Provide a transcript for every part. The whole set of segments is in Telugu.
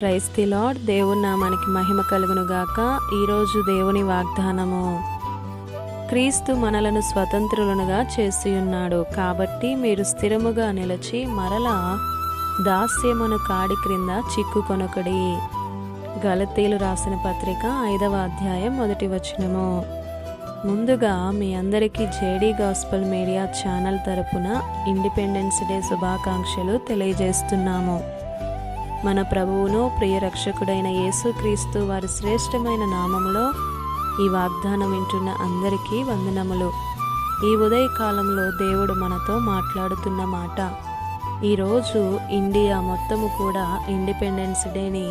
Praise the lord. దేవుని నామానికి మహిమ కలుగును గాక. ఈరోజు దేవుని వాగ్దానము, క్రీస్తు మనలను స్వతంత్రులనుగా చేసి ఉన్నాడు, కాబట్టి మీరు స్థిరముగా నిలిచి మరలా దాస్యమును కాడి క్రింద చిక్కుకొనకడి. గలతీలు రాసిన పత్రిక 5వ అధ్యాయం 1వ వచనము. ముందుగా మీ అందరికీ జేడీ గాస్పల్ మీడియా ఛానల్ తరపున ఇండిపెండెన్స్ డే శుభాకాంక్షలు తెలియజేస్తున్నాము. మన ప్రభువును ప్రియ రక్షకుడైన యేసుక్రీస్తు వారి శ్రేష్టమైన నామములో ఈ వాగ్దానం వింటున్న అందరికీ వందనములు. ఈ ఉదయకాలంలో దేవుడు మనతో మాట్లాడుతున్న మాట, ఈరోజు ఇండియా మొత్తము కూడా ఇండిపెండెన్స్ డేని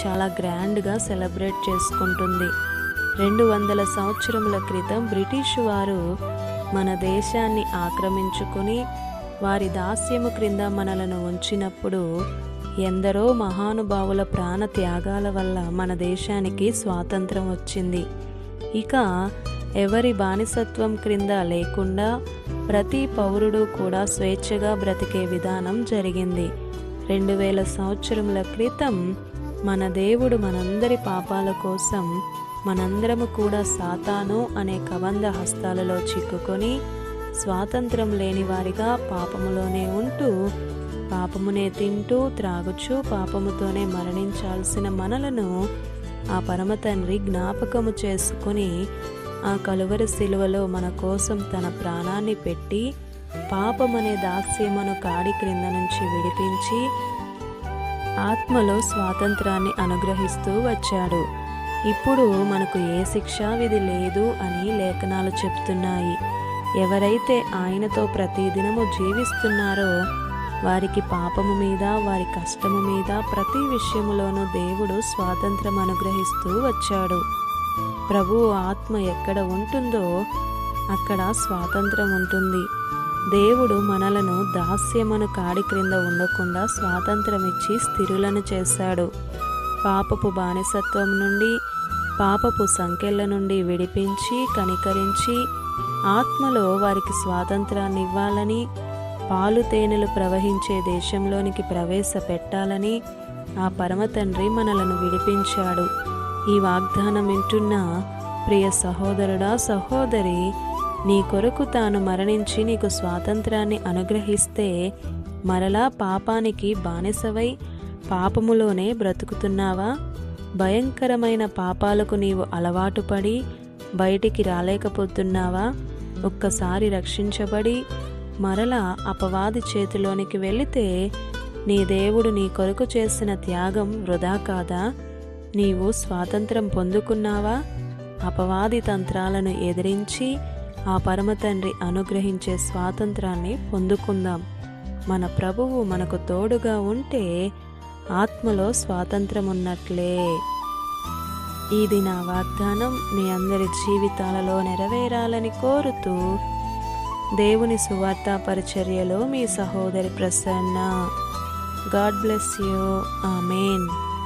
చాలా గ్రాండ్గా సెలబ్రేట్ చేసుకుంటుంది. 200 సంవత్సరముల క్రితం బ్రిటిషు వారు మన దేశాన్ని ఆక్రమించుకొని వారి దాస్యము క్రింద మనలను ఉంచినప్పుడు ఎందరో మహానుభావుల ప్రాణ త్యాగాల వల్ల మన దేశానికి స్వాతంత్రం వచ్చింది. ఇక ఎవరి బానిసత్వం క్రింద లేకుండా ప్రతి పౌరుడు కూడా స్వేచ్ఛగా బ్రతికే విధానం జరిగింది. 2000 సంవత్సరముల క్రితం మన దేవుడు మనందరి పాపాల కోసం మనందరము కూడా సాతాను అనే కబంధ హస్తాలలో చిక్కుకొని స్వాతంత్రం లేని వారిగా పాపములోనే ఉంటూ పాపమునే తింటూ త్రాగుచు పాపముతోనే మరణించాల్సిన మనలను ఆ పరమ తండ్రి జ్ఞాపకము చేసుకుని ఆ కలువరి శిలువలో మన కోసం తన ప్రాణాన్ని పెట్టి పాపమనే దాస్యమును కాడి క్రింద నుంచి విడిపించి ఆత్మలో స్వాతంత్రాన్ని అనుగ్రహిస్తూ వచ్చాడు. ఇప్పుడు మనకు ఏ శిక్షా విధి లేదు అని లేఖనాలు చెప్తున్నాయి. ఎవరైతే ఆయనతో ప్రతిదినము జీవిస్తున్నారో వారికి పాపము మీద, వారి కష్టము మీద, ప్రతి విషయములోనూ దేవుడు స్వాతంత్రం అనుగ్రహిస్తూ వచ్చాడు. ప్రభువు ఆత్మ ఎక్కడ ఉంటుందో అక్కడ స్వాతంత్రం ఉంటుంది. దేవుడు మనలను దాస్యమును కాడి క్రింద ఉండకుండా స్వాతంత్రం ఇచ్చి స్థిరులను చేశాడు. పాపపు బానిసత్వం నుండి, పాపపు సంకెళ్ళ నుండి విడిపించి కనికరించి ఆత్మలో వారికి స్వాతంత్రాన్ని ఇవ్వాలని, పాలు తేనెలు ప్రవహించే దేశంలోనికి ప్రవేశపెట్టాలని ఆ పరమ తండ్రి మనలను విడిపించాడు. ఈ వాగ్దానం వింటున్న ప్రియ సహోదరుడా, సహోదరి, నీ కొరకు తాను మరణించి నీకు స్వాతంత్రాన్ని అనుగ్రహిస్తే మరలా పాపానికి బానిసవై పాపములోనే బ్రతుకుతున్నావా? భయంకరమైన పాపాలకు నీవు అలవాటు పడి బయటికి రాలేకపోతున్నావా? ఒక్కసారి రక్షించబడి మరలా అపవాది చేతిలోనికి వెళితే నీ దేవుడు నీ కొరకు చేసిన త్యాగం వృధా కాదా? నీవు స్వాతంత్రం పొందుకున్నావా? అపవాది తంత్రాలను ఎదిరించి ఆ పరమ తండ్రి అనుగ్రహించే స్వాతంత్రాన్ని పొందుకుందాం. మన ప్రభువు మనకు తోడుగా ఉంటే ఆత్మలో స్వాతంత్రం ఉన్నట్లే. ఇది నా వాగ్దానం మీ అందరి జీవితాలలో నెరవేరాలని కోరుతూ దేవుని సువార్తా పరిచర్యలో మీ సహోదరి Prasanna. God bless you. Amen.